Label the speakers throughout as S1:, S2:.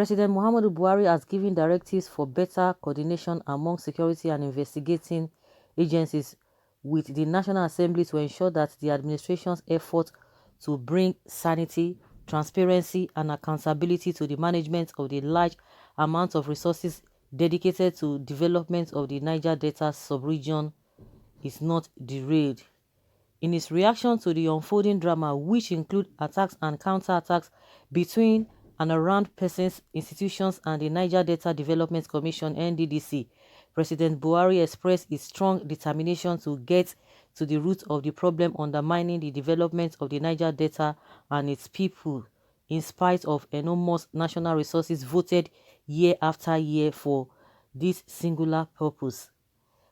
S1: President Muhammadu Buhari has given directives for better coordination among security and investigating agencies with the National Assembly to ensure that the administration's efforts to bring sanity, transparency, and accountability to the management of the large amount of resources dedicated to development of the Niger Delta sub-region is not derailed. In its reaction to the unfolding drama, which include attacks and counter-attacks between and around persons, institutions, and the Niger Delta Development Commission (NDDC), President Buhari expressed his strong determination to get to the root of the problem undermining the development of the Niger Delta and its people, in spite of enormous national resources voted year after year for this singular purpose.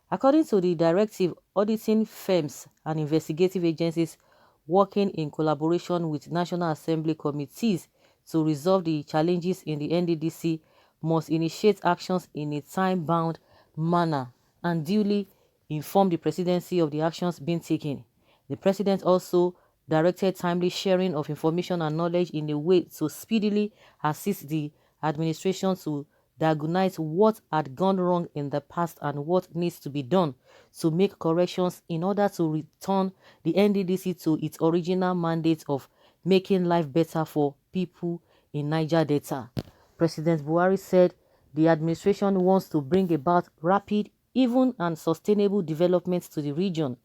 S1: According to the directive, auditing firms and investigative agencies working in collaboration with National Assembly committees to resolve the challenges in the NDDC must initiate actions in a time-bound manner and duly inform the presidency of the actions being taken. The president also directed timely sharing of information and knowledge in a way to speedily assist the administration to diagnose what had gone wrong in the past and what needs to be done to make corrections in order to return the NDDC to its original mandate of making life better for people in Niger Delta. President Buhari said the administration wants to bring about rapid, even and sustainable development to the region.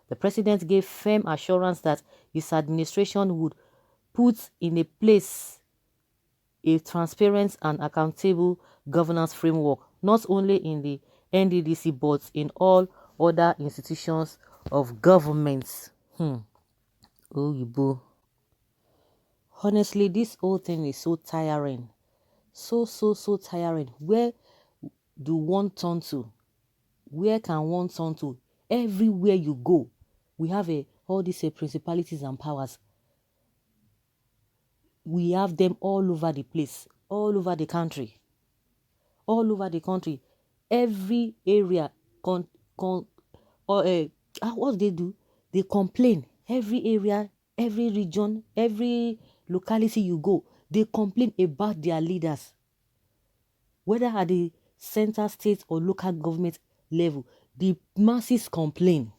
S1: The president gave firm assurance that his administration would put in place a transparent and accountable governance framework, not only in the NDDC but in all other institutions of government. Oh, you boo. Honestly, this whole thing is so tiring. So tiring. Where do one turn to? Where can one turn to? Everywhere you go, we have all these principalities and powers. We have them all over the place, all over the country. All over the country. Every area, what they do? They complain. Every area, every region, every locality you go, they complain about their leaders. Whether at the center, state, or local government level, the masses complain.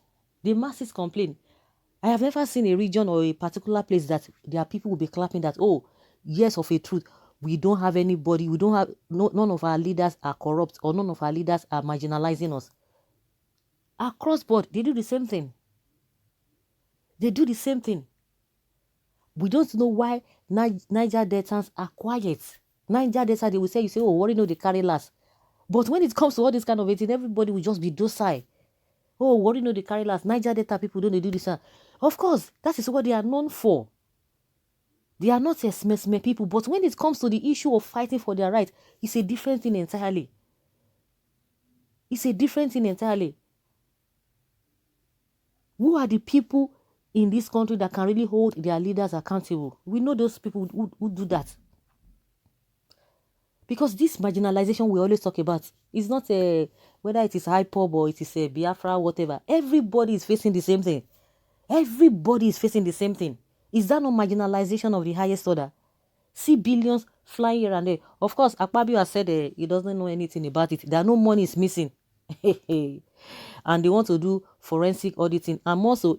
S1: The masses complain. I have never seen a region or a particular place that their people will be clapping that, oh, yes, of a truth, we don't have anybody, we don't have, none of our leaders are corrupt or none of our leaders are marginalizing us. Across board, they do the same thing. They do the same thing. We don't know why Niger Deltans are quiet. Niger Delta, they will say, you say, oh, worry, no, they carry last. But when it comes to all this kind of thing, everybody will just be docile. Oh, worry, no, they carry last. Niger Delta people don't they do this. Of course, that is what they are known for. They are not a people, but when it comes to the issue of fighting for their rights, it's a different thing entirely. It's a different thing entirely. Who are the people in this country that can really hold their leaders accountable? We know those people who do that. Because this marginalization we always talk about is not whether it is IPOB or it is a Biafra, whatever. Everybody is facing the same thing. Everybody is facing the same thing. Is that not marginalization of the highest order? See billions flying here and there. Of course, Akpabio has said he doesn't know anything about it. There are no money is missing. And they want to do forensic auditing. And also,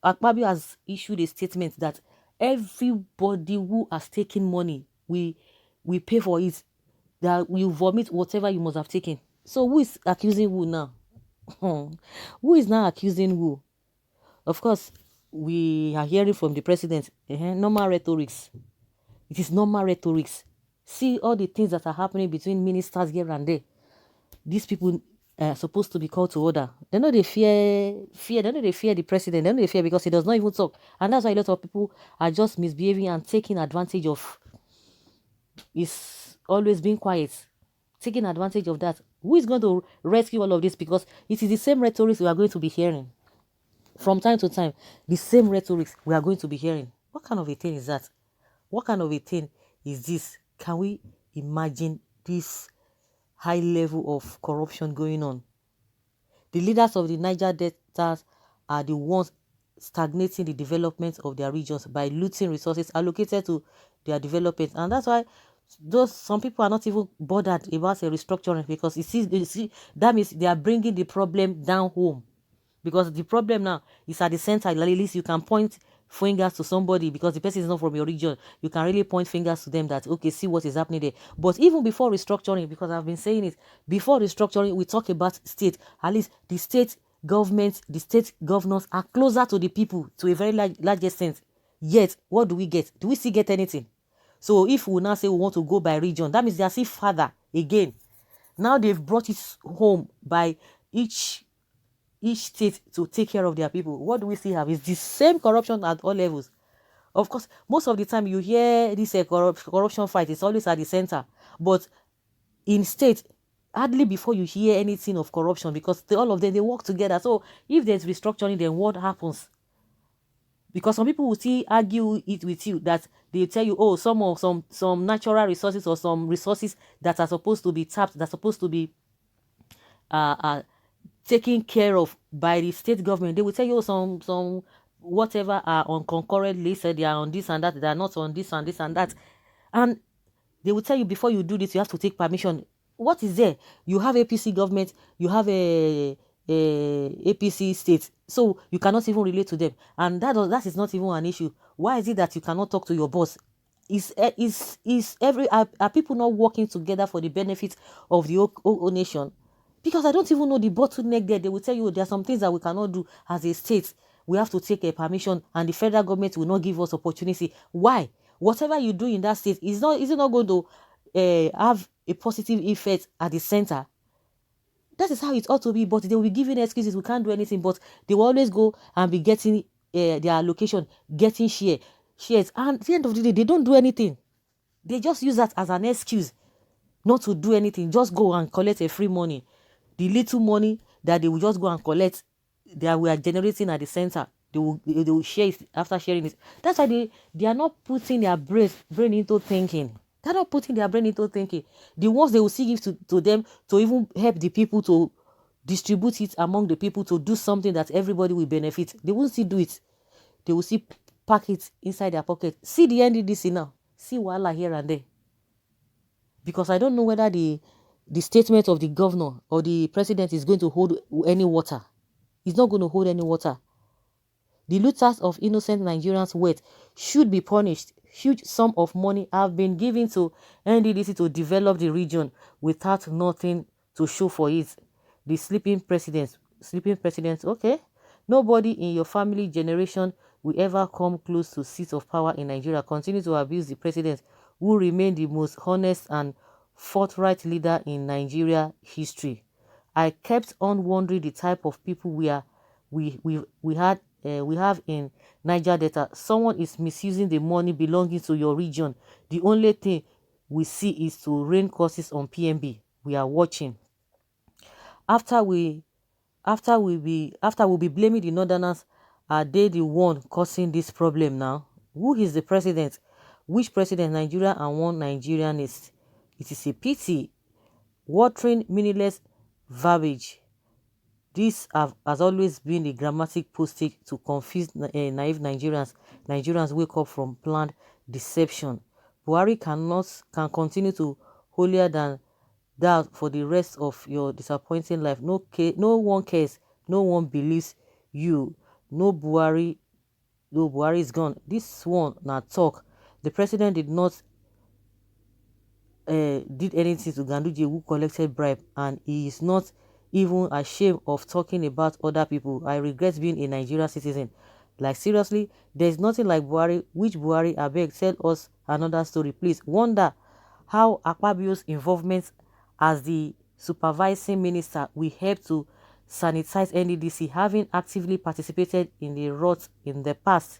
S1: Akpabio has issued a statement that everybody who has taken money, we pay for it. That you vomit whatever you must have taken. So who is accusing who now? Who is now accusing who? Of course, we are hearing from the president. Normal rhetorics. It is normal rhetorics. See all the things that are happening between ministers here and there. These people are supposed to be called to order. They know they fear. They know they fear the president. They know they fear because he does not even talk. And that's why a lot of people are just misbehaving and taking advantage of his always being quiet, taking advantage of that. Who is going to rescue all of this? Because it is the same rhetoric we are going to be hearing from time to time. The same rhetoric we are going to be hearing. What kind of a thing is that? What kind of a thing is this? Can we imagine this high level of corruption going on? The leaders of the Niger Delta are the ones stagnating the development of their regions by looting resources allocated to their development. And that's why Those some people are not even bothered about a restructuring, because you see that means they are bringing the problem down home, because the problem now is at the center. At least you can point fingers to somebody, because the person is not from your region. You can really point fingers to them that, okay, see what is happening there. But even before restructuring, because I've been saying it, before restructuring, we talk about state. At least the state governments, the state governors are closer to the people to a very large extent. Yet, what do we get? Do we still get anything? So if we now say we want to go by region, that means they are still further again. Now they've brought it home by each state to take care of their people. What do we still have? Is the same corruption at all levels. Of course, most of the time you hear this corruption fight, it's always at the center. But in state, hardly before you hear anything of corruption, because all of them, they work together. So if there's restructuring, then what happens? Because some people will still argue it with you, that they tell you, oh, some natural resources, or some resources that are supposed to be tapped, that's supposed to be uh, uh taken care of by the state government. They will tell you, oh, some whatever are on concurrent list, they are on this and that, they are not on this and this and that. And they will tell you, before you do this, you have to take permission. What is there? You have APC government, you have a APC state, so you cannot even relate to them, and that is not even an issue. Why is it that you cannot talk to your boss? Are people not working together for the benefit of the whole nation? Because I don't even know the bottleneck there. They will tell you there are some things that we cannot do as a state. We have to take a permission, and the federal government will not give us opportunity. Why? Whatever you do in that state is it not going to have a positive effect at the center? That is how it ought to be. But they will be giving excuses. We can't do anything. But they will always go and be getting their allocation, getting shares. And at the end of the day, they don't do anything. They just use that as an excuse not to do anything. Just go and collect a free money. The little money that they will just go and collect, that we are generating at the center, they will share it after sharing it. That's why they are not putting their brain into thinking. They're not putting their brain into thinking. The ones they will see give to them to even help the people, to distribute it among the people, to do something that everybody will benefit, they won't still do it. They will still pack it inside their pocket. See the NDDC now. See wahala here and there. Because I don't know whether the statement of the governor or the president is going to hold any water. It's not going to hold any water. The looters of innocent Nigerians' wealth should be punished. Huge sum of money have been given to NDDC to develop the region without nothing to show for it. The sleeping president, okay. Nobody in your family generation will ever come close to seat of power in Nigeria. Continue to abuse the president, who remained the most honest and forthright leader in Nigeria history. I kept on wondering the type of people we have in Niger Delta. Someone is misusing the money belonging to your region. The only thing we see is to rain curses on PMB. We are watching. After we'll be blaming the Northerners, are they the one causing this problem now? Who is the president? Which president? Nigeria and one Nigerianist. It is a pity. Watering meaningless verbiage. This has always been the grammatic postage to confuse naive Nigerians. Nigerians wake up from planned deception. Buhari can continue to holier than thou for the rest of your disappointing life. No one cares. No one believes you. No, Buhari is gone. This one na talk. The president did not did anything to Ganduje, who collected bribe, and he is not even ashamed of talking about other people. I regret being a Nigerian citizen. Like, seriously, there's nothing like Buhari. Which Buhari? Abeg, tell us another story, please. Wonder how Akpabio's involvement as the supervising minister will help to sanitize NDDC, having actively participated in the rot in the past.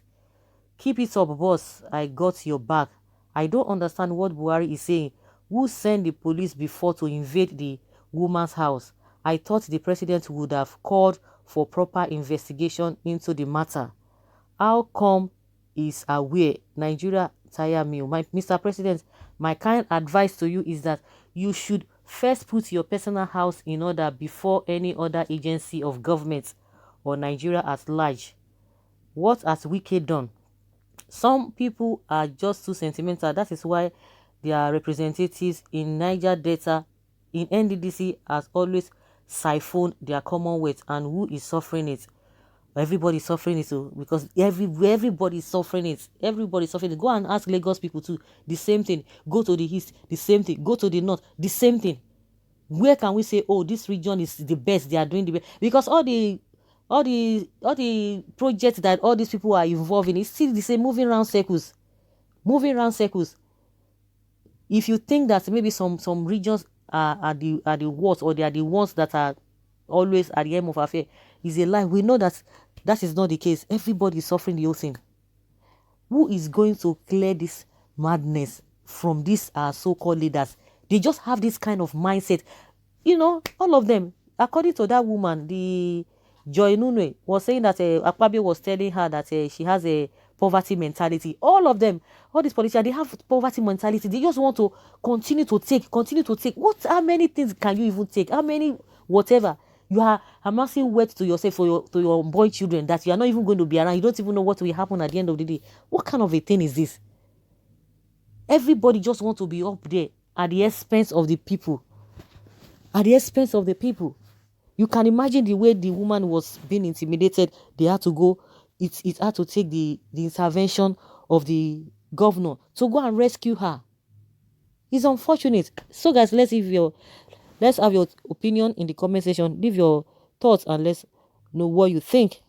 S1: Keep it up, boss. I got your back. I don't understand what Buhari is saying. Who sent the police before to invade the woman's house? I thought the president would have called for proper investigation into the matter. How come he's aware? Nigeria tire me. Mr. President, my kind advice to you is that you should first put your personal house in order before any other agency of government or Nigeria at large. What has Wike done? Some people are just too sentimental. That is why their representatives in Niger Delta, in NDDC, has always siphoned their commonwealth, and who is suffering it? Everybody is suffering it too, because everybody is suffering it. Everybody is suffering it. Go and ask Lagos people too. The same thing. Go to the east, the same thing. Go to the north, the same thing. Where can we say, oh, this region is the best? They are doing the best, because all the projects that all these people are involved in is still the same, moving around circles, moving around circles. If you think that maybe some regions are the worst, or they are the ones that are always at the end of affair, is a lie. We know that that is not the case. Everybody is suffering the whole thing. Who is going to clear this madness from these so-called leaders? They just have this kind of mindset. All of them, according to that woman, the Joy Nunieh, was saying that Akpabio was telling her that she has a poverty mentality. All of them, all these politicians, they have poverty mentality. They just want to continue to take, continue to take. How many things can you even take? How many, whatever? You are amassing wealth to yourself, to your unborn children, that you are not even going to be around. You don't even know what will happen at the end of the day. What kind of a thing is this? Everybody just wants to be up there at the expense of the people. At the expense of the people. You can imagine the way the woman was being intimidated. They had to go. It had to take the intervention of the governor to go and rescue her. It's unfortunate. So guys, let's have your opinion in the comment section. Leave your thoughts and let's know what you think.